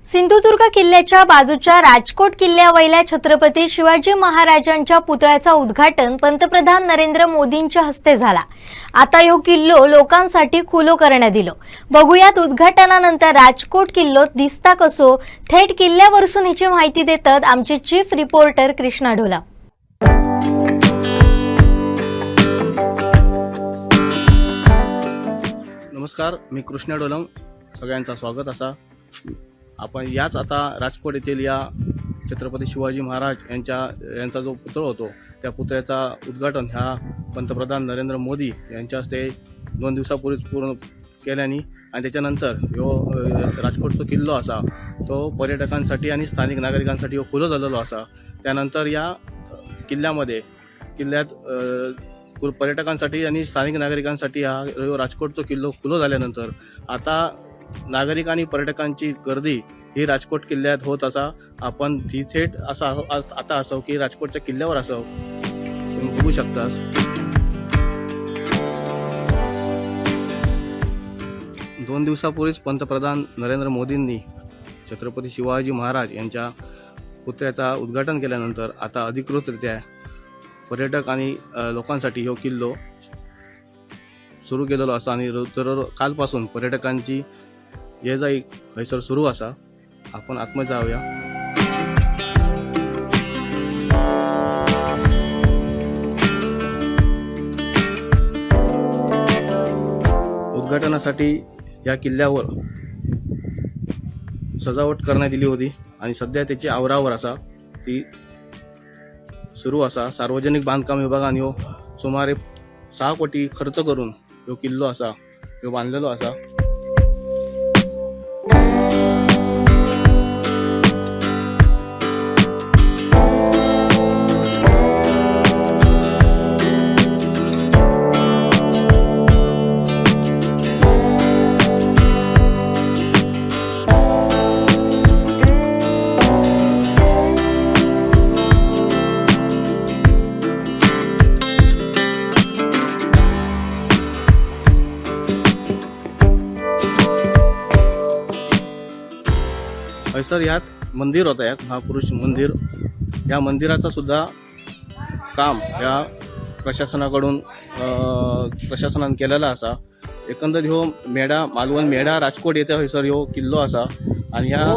सिंधुदुर्ग किल्ल्याच्या बाजूच्या राजकोट किल्ल्यावरल्या छत्रपती शिवाजी महाराजांच्या पुतळ्याचा उद्घाटन पंतप्रधान नरेंद्र मोदींच्या हस्ते झाला। आता यो किल्लो लोकांसाठी खुलो करण्यात दिलो। बघूयात उद्घाटनानंतर राजकोट किल्लो दिसता कसो। थेट किल्ल्यावरसून ह्याची माहिती देतात आमचे चीफ रिपोर्टर कृष्णा ढोला। नमस्कार, मी कृष्णा ढोलम, सगळ्यांचं स्वागत असा। आपण याच आता राजकोट येथील या छत्रपती शिवाजी महाराज यांचा जो पुतळा होतो त्या पुतळ्याचा उद्घाटन ह्या पंतप्रधान नरेंद्र मोदी यांच्या हस्ते 2 दिवसापूर्वी पूर्ण केल्याने आणि त्याच्यानंतर यो राजकोटचा किल्लो असा तो पर्यटकांसाठी आणि स्थानिक नागरिकांसाठी हो खुलो झालेलो असा। त्यानंतर या किल्ल्यात पर्यटकांसाठी आणि स्थानिक नागरिकांसाठी हा राजकोटचा किल्लो खुलो झाल्यानंतर आता नागरिक आणि पर्यटकांची गर्दी ही राजकोट किल्ल्यात होत असा। आपण ती थेट आता असो की राजकोटच्या किल्ल्यावर असो तुम्ही बघू शकतास। दोन दिवसापूर्वीच पंतप्रधान नरेंद्र मोदींनी छत्रपती शिवाजी महाराज यांच्या पुतळ्याचा उद्घाटन केल्यानंतर आता अधिकृतरित्या पर्यटक आणि लोकांसाठी हा किल्लो सुरू केलेलो असा आणि कालपासून पर्यटकांची ये जाई हैसर सुरू असा। आपण आतमध्ये जाऊया। उद्घाटनासाठी या किल्ल्यावर सजावट करण्यात दिली होती आणि सध्या त्याची आवरावर असा ती सुरू असा। सार्वजनिक बांधकाम विभागाने हो सुमारे 6 कोटी खर्च करून यो किल्लो असा यो बांधलेलो असा। सर ह्याच मंदिर होता एक महापुरुष मंदिर, या मंदिराचा सुद्धा काम या प्रशासनाने केलेला असा। एकंदरीत हो मालवण मेढा राजकोट येथे हयसर हो किल्लो असा आणि ह्या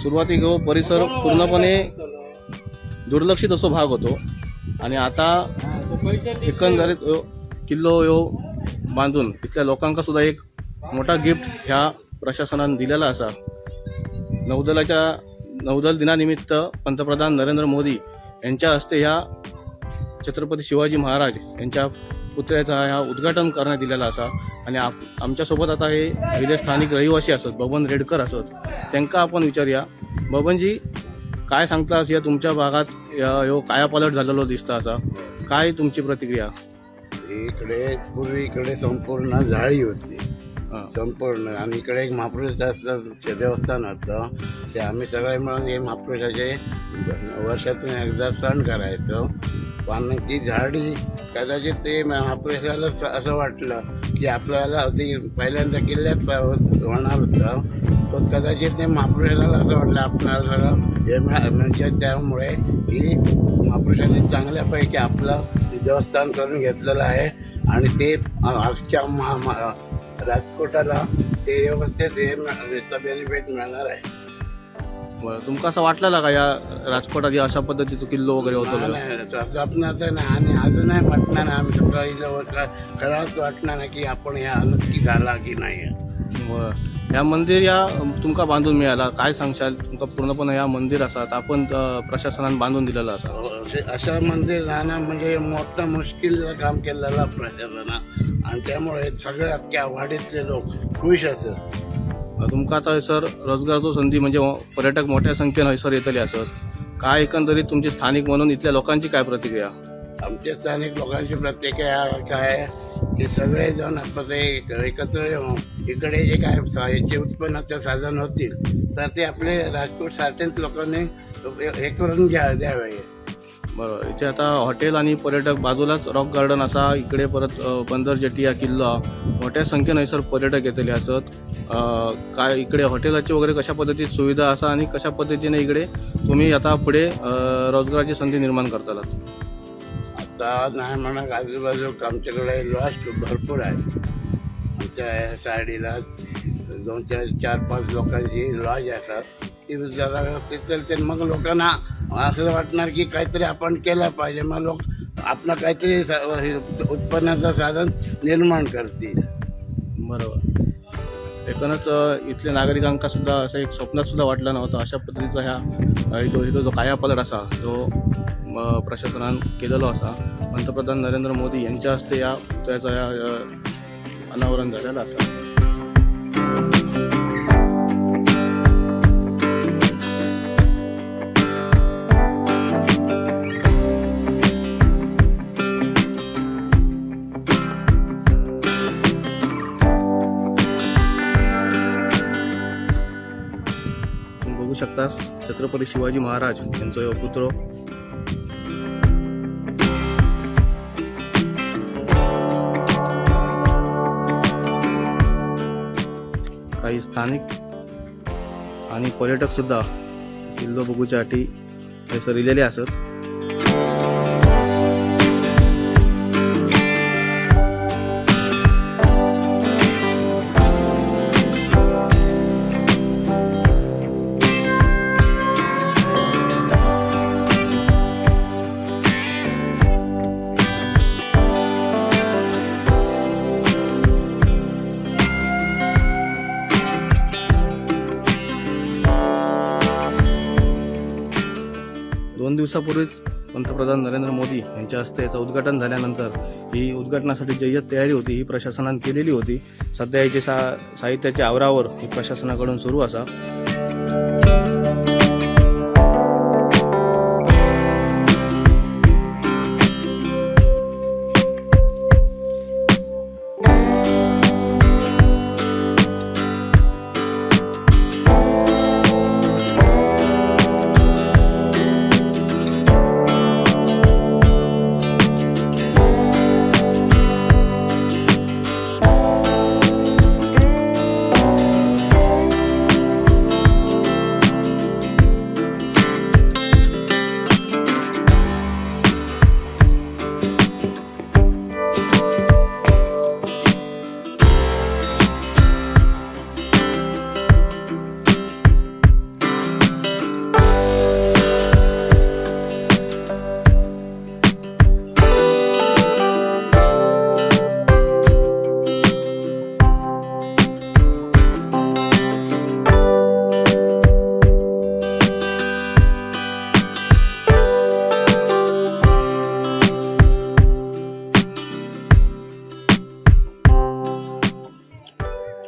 सुरुवातीक हो परिसर पूर्णपणे दुर्लक्षित असो भाग होतो आणि आता एकंदरीत किल्लो यो बांधून इथल्या लोकांका सुद्धा एक मोठा गिफ्ट ह्या प्रशासनाने दिलेला असा। नौदल दिनानिमित्त पंतप्रधान नरेंद्र मोदी यांच्या हस्ते ह्या छत्रपती शिवाजी महाराज यांच्या पुतळ्याचा ह्या उद्घाटन करण्यात दिलेला असा आणि आमच्यासोबत आता हे गेले स्थानिक रहिवासी असत बबन रेडकर असत, त्यांना आपण विचारूया। बबनजी, काय सांगतास या तुमच्या भागात ह्यो कायापालट झालेलो दिसता असा, काय तुमची प्रतिक्रिया? पूर्वी इकडे संपूर्ण जाळी होती संपूर्ण आणि इकडे एक महापुरुषाचं देवस्थान होतं। ते आम्ही सगळे मिळून हे महापुरुषाचे वर्षातून एकदा सण करायचो। पण ती झाडी कदाचित ते महापुरुषाला असं वाटलं की आपल्याला ती पहिल्यांदा किल्ल्यात होणार होतं, पण कदाचित ते महापुरुषाला असं वाटलं आपल्याला सगळं म्हणजे त्यामुळे ही महापुरुषाने चांगल्यापैकी आपलं देवस्थान करून घेतलेलं आहे आणि ते आजच्या राजकोटाला ते व्यवस्थित याचा बेनिफिट मिळणार आहे। तुमका असं वाटलं का या राजकोटात अशा पद्धतीचा किल्लो वगैरे होतो? असं आपण तर नाही आणि अजूनही वाटणार नाही, आम्ही सकाळी खरंच वाटणार नाही की आपण ह्या नक्की झाला की नाही। या मंदिर या तुमका बांधून मिळाला, काय सांगशाल? तुमका पूर्णपणे या मंदिर असतात आपण प्रशासनाने बांधून दिलेलं असा। असं मंदिर राहणं म्हणजे मोठं मुश्किल काम केलेलं प्रशासनानं आणि त्यामुळे सगळे अख्ख्या वाडीतले लोक खुश असत। तुमका आता सर रोजगारचो संधी म्हणजे पर्यटक मोठ्या संख्येनं हैसर येतले असत, काय एकंदरीत तुमची स्थानिक म्हणून इथल्या लोकांची काय प्रतिक्रिया? आमच्या स्थानिक लोकांची प्रतिक्रिया काय की सगळेजण एकत्र येऊन इकडे जे काय याचे उत्पन्नाचे साधन होतील तर ते आपले राजकोट सारखेच लोकांनी हे करून द्यावे। बरोबर. इथे आता हॉटेल आणि पर्यटक बाजूलाच रॉक गार्डन असा, इकडे परत बंदर जेटी हा किल्ला, मोठ्या संख्येने सर पर्यटक येतले असत. काय इकडे हॉटेलाची वगैरे कशा पद्धतीत सुविधा असा आणि कशा पद्धतीने इकडे तुम्ही आता पुढे रोजगाराची संधी निर्माण करताल? आता नाही म्हणा, आजूबाजू आमच्याकडे लॉज भरपूर आहे. आमच्या ह्या साईडला 2-4-5 लोकांची लॉज असतात, ती जरा व्यवस्थित चालते. मग लोकांना असं वाटणार की काहीतरी आपण केलं पाहिजे, मग लोक आपलं काहीतरी उत्पन्नाचं साधन निर्माण करतील. बरोबर. एकूणच इथल्या नागरिकांका सुद्धा असं एक स्वप्नात सुद्धा वाटलं नव्हतं अशा पद्धतीचा ह्या इथं जो कायापालट असा जो प्रशासनान केलेलो असा. पंतप्रधान नरेंद्र मोदी यांच्या हस्ते या पुतळ्याचं अनावरण झालेलं असा. बघू शकता छत्रपती शिवाजी महाराज यांचा पुत्र काही स्थानिक आणि पर्यटक सुद्धा किल्लो बघूच्यासाठी थंयसर इलेले असत. दोन दिवसापूर्वीच पंतप्रधान नरेंद्र मोदी यांच्या हस्ते याचं उद्घाटन झाल्यानंतर ही उद्घाटनासाठी जय्यत तयारी होती, ही प्रशासनाने केलेली होती. सध्या याचे साहित्याच्या आवरावर ही प्रशासनाकडून सुरू असा.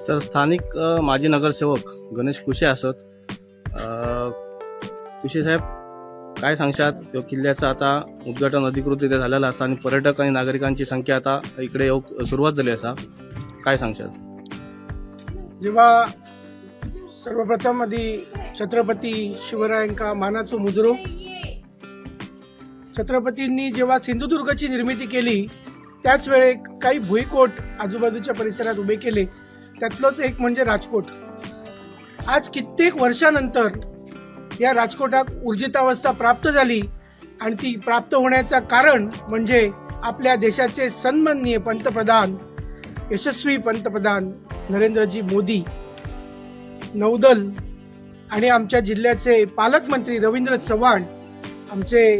सर स्थानिक माजी नगरसेवक गणेश कुशे असत. कुशे साहेब काय सांगशात, किल्ल्याचं आता उद्घाटन अधिकृतरित्या झालेलं असा आणि पर्यटक आणि नागरिकांची संख्या आता इकडे येऊक सुरुवात झाली असा, काय सांगशात? जेव्हा सर्वप्रथम आधी छत्रपती शिवरायांका मानाचो मुजरो. छत्रपतींनी जेव्हा सिंधुदुर्गची निर्मिती केली त्याच वेळेक काही भुईकोट आजूबाजूच्या परिसरात उभे केले, त्यातलोच एक म्हणजे राजकोट. आज कित्येक वर्षानंतर या राजकोटाक ऊर्जितावस्था प्राप्त झाली आणि ती प्राप्त होण्याचं कारण म्हणजे आपल्या देशाचे सन्माननीय पंतप्रधान, यशस्वी पंतप्रधान नरेंद्रजी मोदी, नौदल आणि आमच्या जिल्ह्याचे पालकमंत्री रवींद्र चव्हाण, आमचे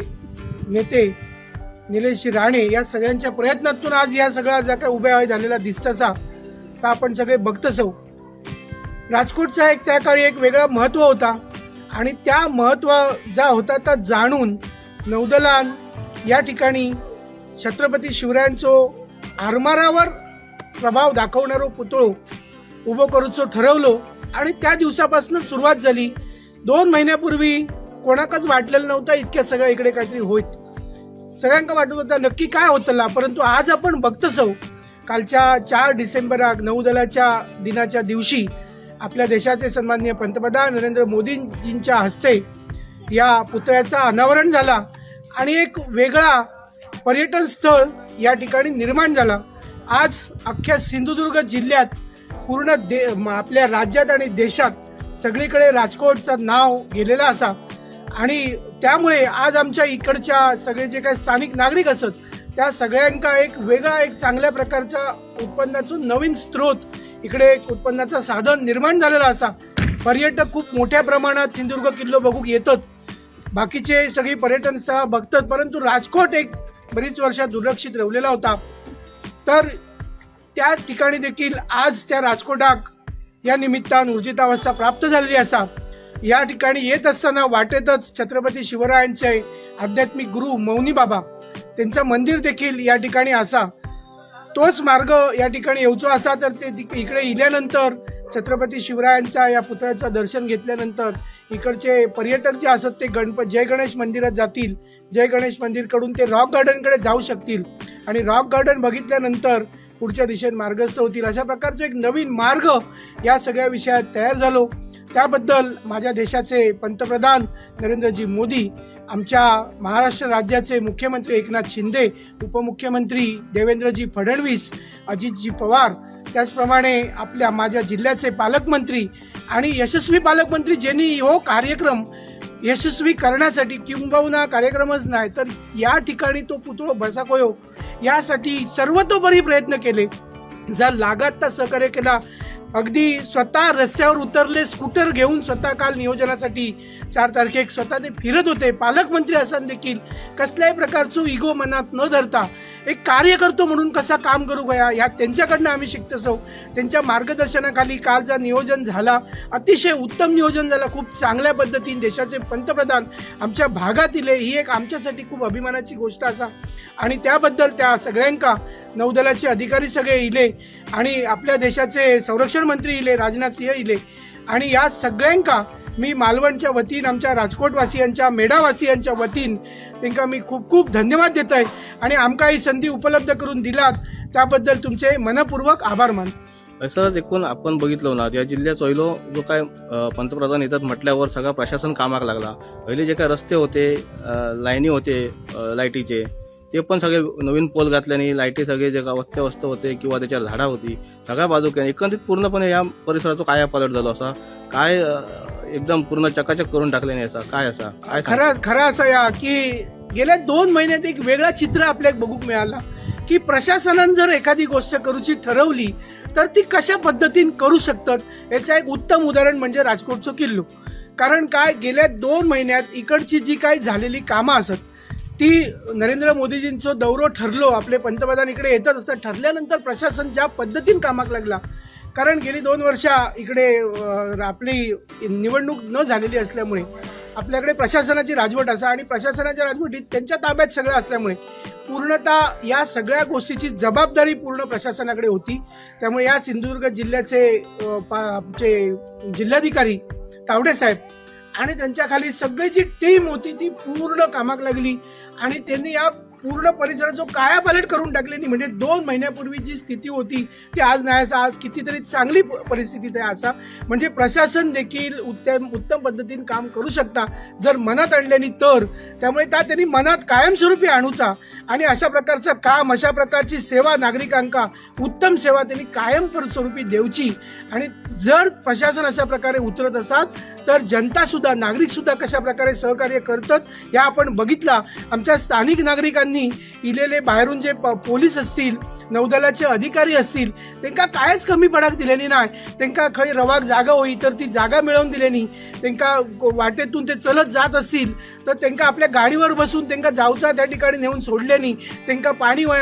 नेते निलेश राणे, या सगळ्यांच्या प्रयत्नातून आज या सगळ्या ज्या काय उभ्या झालेला दिसतासा तर आपण सगळे बघतसो. राजकोटचा एक त्या काळी एक वेगळा महत्त्व होता आणि त्या महत्त्व जा होता त्या जाणून नौदलान या ठिकाणी छत्रपती शिवरायांचो आरमारावर प्रभाव दाखवणारो पुतळो उभो करूचो ठरवलो आणि त्या दिवसापासून सुरुवात झाली. 2 महिन्यापूर्वी कोणाकच वाटलेलं नव्हतं इतक्या सगळ्या इकडे काहीतरी होत. सगळ्यांका वाटत होता नक्की काय होतला, परंतु आज आपण बघतसो कालच्या 4 डिसेंबराक नौदलाच्या दिनाच्या दिवशी आपल्या देशाचे सन्माननीय पंतप्रधान नरेंद्र मोदींजींच्या हस्ते या पुतळ्याचा अनावरण झाला आणि एक वेगळा पर्यटन स्थळ या ठिकाणी निर्माण झाला. आज अख्ख्या सिंधुदुर्ग जिल्ह्यात पूर्ण आपल्या राज्यात आणि देशात सगळीकडे राजकोटचं नाव गेलेलं असा आणि त्यामुळे आज आमच्या इकडच्या सगळे जे काही स्थानिक नागरिक असत त्या सगळ्यांका एक वेगळा एक चांगल्या प्रकारचा उत्पन्नाचं नवीन स्रोत इकडे एक उत्पन्नाचं साधन निर्माण झालेलं असा. पर्यटक खूप मोठ्या प्रमाणात सिंधुदुर्ग किल्लो बघूक येतात, बाकीचे सगळी पर्यटन स्थळं बघतात, परंतु राजकोट एक बरीच वर्षात दुर्लक्षित राहिलेला होता. तर त्या ठिकाणी देखील आज त्या राजकोटाक या निमित्तान ऊर्जितावस्था प्राप्त झालेली असा. या ठिकाणी येत असताना वाटेतच छत्रपती शिवरायांचे आध्यात्मिक गुरु मौनी बाबा त्यांचं मंदिर देखील या ठिकाणी असा. तोच मार्ग या ठिकाणी येऊचो असा तर ते इकडे इल्यानंतर छत्रपती शिवरायांच्या या पुतळ्याचं दर्शन घेतल्यानंतर इकडचे पर्यटक जे असत ते जय गणेश मंदिरात जातील. जय गणेश मंदिरकडून ते रॉक गार्डनकडे जाऊ शकतील आणि रॉक गार्डन बघितल्यानंतर पुढच्या दिशेने मार्गस्थ होतील. अशा प्रकारचा एक नवीन मार्ग या सगळ्या विषयात तयार झालो. त्याबद्दल माझ्या देशाचे पंतप्रधान नरेंद्रजी मोदी, आमच्या महाराष्ट्र राज्याचे मुख्यमंत्री एकनाथ शिंदे, उपमुख्यमंत्री देवेंद्रजी फडणवीस, अजितजी पवार, त्याचप्रमाणे माझ्या जिल्ह्याचे पालकमंत्री आणि यशस्वी पालकमंत्री ज्यांनी हो कार्यक्रम यशस्वी करण्यासाठी किंबहुना कार्यक्रमच नाही तर या ठिकाणी तो पुतळो बसाकोयो यासाठी सर्वतोपरी प्रयत्न केले. जर लागात सहकार्य केला. अगदी स्वतः रस्त्यावर उतरले, स्कूटर घेऊन स्वतः काल नियोजनासाठी 4 तारखेक स्वतः ते फिरत होते. पालकमंत्री असताना देखील कसल्याही प्रकारचं इगो मनात न धरता एक कार्यकर्तो म्हणून कसा काम करू गया या त्यांच्याकडनं आम्ही शिकतसो. त्यांच्या मार्गदर्शनाखाली कालचा नियोजन झाला, अतिशय उत्तम नियोजन झालं. खूप चांगल्या पद्धतीने देशाचे पंतप्रधान आमच्या भागात इले ही एक आमच्यासाठी खूप अभिमानाची गोष्ट असा आणि त्याबद्दल त्या सगळ्यांका नौदलाचे अधिकारी सगळे इले आणि आपल्या देशाचे संरक्षण मंत्री इले, राजनाथ सिंह इले आणि या सगळ्यांका मी मालवणच्या वतीन आमच्या राजकोटवासियांच्या मेढावासियांच्या वतीन त्यांना मी खूप खूप धन्यवाद देत आहे आणि आमका ही संधी उपलब्ध करून दिलात त्याबद्दल तुमचे मनपूर्वक आभार मानतो. सरच एकूण आपण बघितलं ना या जिल्ह्यात पहिलो जो काय पंतप्रधान येतात म्हटल्यावर सगळा प्रशासन कामाक लागला. पहिले जे काय रस्ते होते, लाईनी होते लाईटीचे ते पण सगळे नवीन पोल घातल्याने लाईटी सगळे जे अवस्थ होते किंवा त्याच्यावर झाडा होती सगळ्या बाजूने एकंदरीत पूर्णपणे या परिसराचा कायापालट झालो असा. काय एकदम पूर्ण चकाचक करून टाकल्याने असा काय असा काय खरं असं या की गेल्या 2 महिन्यात एक वेगळा चित्र आपल्याला बघूक मिळाला की प्रशासनानं जर एखादी गोष्ट करूची ठरवली तर ती कशा पद्धतीने करू शकतात याचं एक उत्तम उदाहरण म्हणजे राजकोटचा किल्लो. कारण काय गेल्या 2 महिन्यात इकडची जी काही झालेली कामं असत ती नरेंद्र मोदीजींचं दौरो ठरलो, आपले पंतप्रधान इकडे येतच असतात, ठरल्यानंतर प्रशासन ज्या पद्धतीने कामाक लागला. कारण गेली 2 वर्ष इकडे आपली निवडणूक न झालेली असल्यामुळे आपल्याकडे प्रशासनाची राजवट असा आणि प्रशासनाच्या राजवटीत त्यांच्या ताब्यात सगळं असल्यामुळे पूर्णतः या सगळ्या गोष्टीची जबाबदारी पूर्ण प्रशासनाकडे होती. त्यामुळे या सिंधुदुर्ग जिल्ह्याचे आमचे जिल्हाधिकारी तावडे साहेब आणि त्यांच्या खाली सगळी जी टीम होती ती पूर्ण कामाक लागली आणि त्यांनी या पूर्ण परिसराचा कायापालट करून टाकली. म्हणजे 2 महिन्यापूर्वी जी स्थिती होती ती आज नाही असा आज कितीतरी चांगली परिस्थिती आहे असा. म्हणजे प्रशासन देखील उत्तम पद्धतीने काम करू शकता जर मनात आणल्यानी तर. त्यामुळे त्यांनी मनात कायमस्वरूपी आणूचा आणि अशा प्रकारचं काम, अशा प्रकारची सेवा नागरिकांका उत्तम सेवा त्यांनी कायम स्वरूपी देऊची. आणि जर प्रशासन अशा प्रकारे उतरत असतात तर जनता सुद्धा, नागरिक सुद्धा कशा प्रकारे सहकार्य करतात या आपण बघितला. आमच्या स्थानिक नागरिकांनी इलेले बाहेरून जे पोलीस असतील, नौदलाचे अधिकारी असतील त्यांना कायच कमी पडाक दिलेली नाही. त्यांना खंय रवाक जागा होई तर ती जागा मिळवून दिलेली. त्यांना वाटेतून ते चलत जात असतील तर त्यांना आपल्या गाडीवर बसून त्यांना जाऊचा त्या ठिकाणी नेऊन सोडल्यानी, त्यांना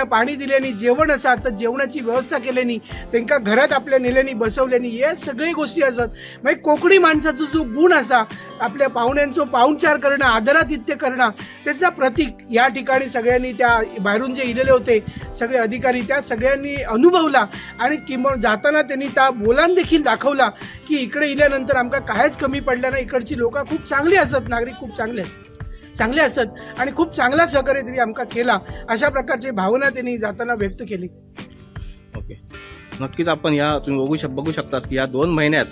पाणी दिल्यानी, जेवण असतात तर जेवणाची व्यवस्था केल्यानी, त्यांना घरात आपल्या नेल्यानी बसवल्यानी, या सगळ्या गोष्टी असतात. म्हणजे कोकणी माणसाचा जो गुण असा आपल्या पाहुण्यांचं पाहुणचार करणं, आदरातिथ्य करणं त्याचा प्रतीक या ठिकाणी सगळ्यांनी त्या बाहेरून जे इलेले होते सगळे अधिकारी त्या सगळ्यांनी अनुभवला आणि किंवा जाताना त्यांनी त्या बोलान देखील दाखवला की इकडे इल्यानंतर आमका कायच कमी पडलं नाही. इकडची लोक खूप चांगली असतात, नागरिक खूप चांगले असतात आणि खूप चांगला सहकार्य त्यांनी आमका केला. अशा प्रकारची भावना त्यांनी जाताना व्यक्त केली. ओके. नक्कीच आपण या तुम्ही बघू शकता की या 2 महिन्यात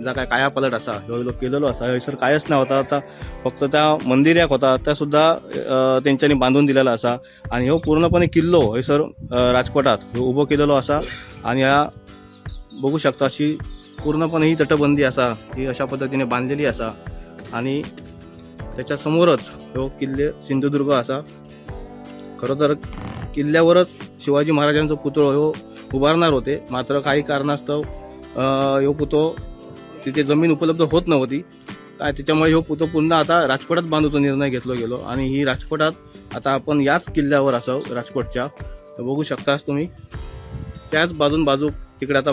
जा काय कायापालट असा ह्यो केलेलो असा हयसर कायच ना होता. आता फक्त त्या मंदिर एक होता त्या सुद्धा तेंच्यांनी बांधून दिलेला असा आणि ह्यो पूर्णपणे किल्लो हयसर राजकोटात ह्यो उभो केलेलो असा. आणि ह्या बघू शकता अशी पूर्णपणे ही तटबंदी असा ही अशा पद्धतीने बांधलेली असा. आणि त्याच्या समोरच ह्यो किल्ले सिंधुदुर्ग असा. खरं तर किल्ल्यावरच शिवाजी महाराजांचा पुतळो ह्यो उभारणार होते, मात्र काही कारणास्तव ह्यो पुतळो तिथे जमीन उपलब्ध होत नव्हती काय त्याच्यामुळे ह्यो पुतळो पुन्हा आता राजकोटात बांधूचा निर्णय घेतलो गेलो. आणि ही राजकोटात आता आपण याच किल्ल्यावर असो राजकोटच्या बघू शकताच तुम्ही. त्याच बाजू तिकडे आता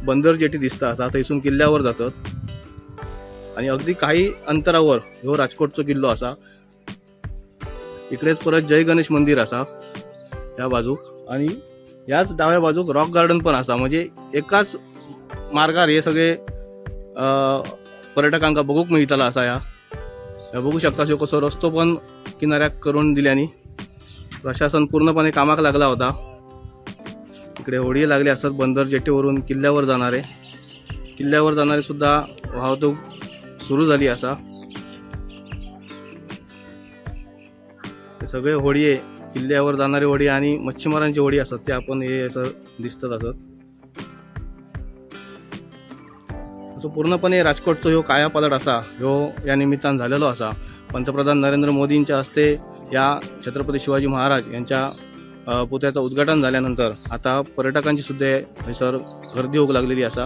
बंदर जेटी दिसता असा थंयसून किल्ल्यावर जातात. आणि अगदी काही अंतरावर ह्यो राजकोटचो किल्लो असा. इकडेच परत जय गणेश मंदिर असा या बाजूक. आणि याच डाव्या बाजूक रॉक गार्डन पण असा. म्हणजे एकाच मार्गार हे सगळे पर्यटकांका बघूक मिळतला असा. या बघू शकता ह्यो कसो रस्तो पण किनाऱ्याक करून दिल्यानी प्रशासन पूर्णपणे कामाक लागला होता. इकडे होडी लागले असतात बंदर जेटीवरून किल्ल्यावर जाणारे सुद्धा वाहतूक सुरू झाली असा. सगळे होडी किल्ल्यावर जाणारी होडी आणि मच्छीमारांची होडी असतात ते आपण हे असं दिसतात असत. असं पूर्णपणे राजकोटचा ह्यो कायापालट असा ह्यो या निमित्तान झालेलो असा. पंतप्रधान नरेंद्र मोदींच्या हस्ते या छत्रपती शिवाजी महाराज यांच्या पुतळ्याचं उद्घाटन झाल्यानंतर आता पर्यटकांची सुद्धा हयसर गर्दी होऊ लागलेली असा.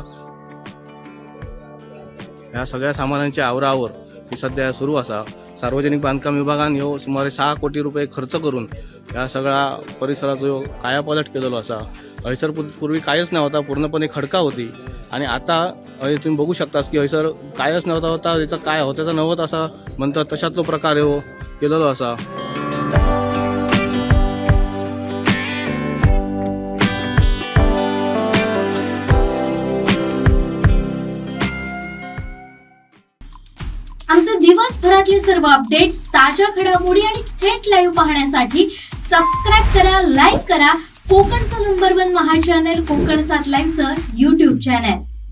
ह्या सगळ्या सामानांच्या आवरावर ही सध्या सुरू असा. सार्वजनिक बांधकाम विभागान ह्यो सुमारे 6 कोटी रुपये खर्च करून या सगळ्या परिसराचो कायापालट केलेलो असा. हयसर पूर्वी कायच नव्हता, पूर्णपणे खडका होती. आणि आता तुम्ही बघू शकता की हयसर कायच नव्हता त्याचा काय होता त्याचा नव्हत असा म्हणतात तशातलो प्रकार ह्यो केलेलो असा. आमचे दिवसभरातले सर्व अपडेट्स, ताज्या घडामोडी आणि थेट लाईव्ह पाहण्यासाठी सबस्क्राईब करा, लाईक करा कोकणचं नंबर 1 महा चॅनल कोकण 7 लाईव्हचं YouTube चॅनल.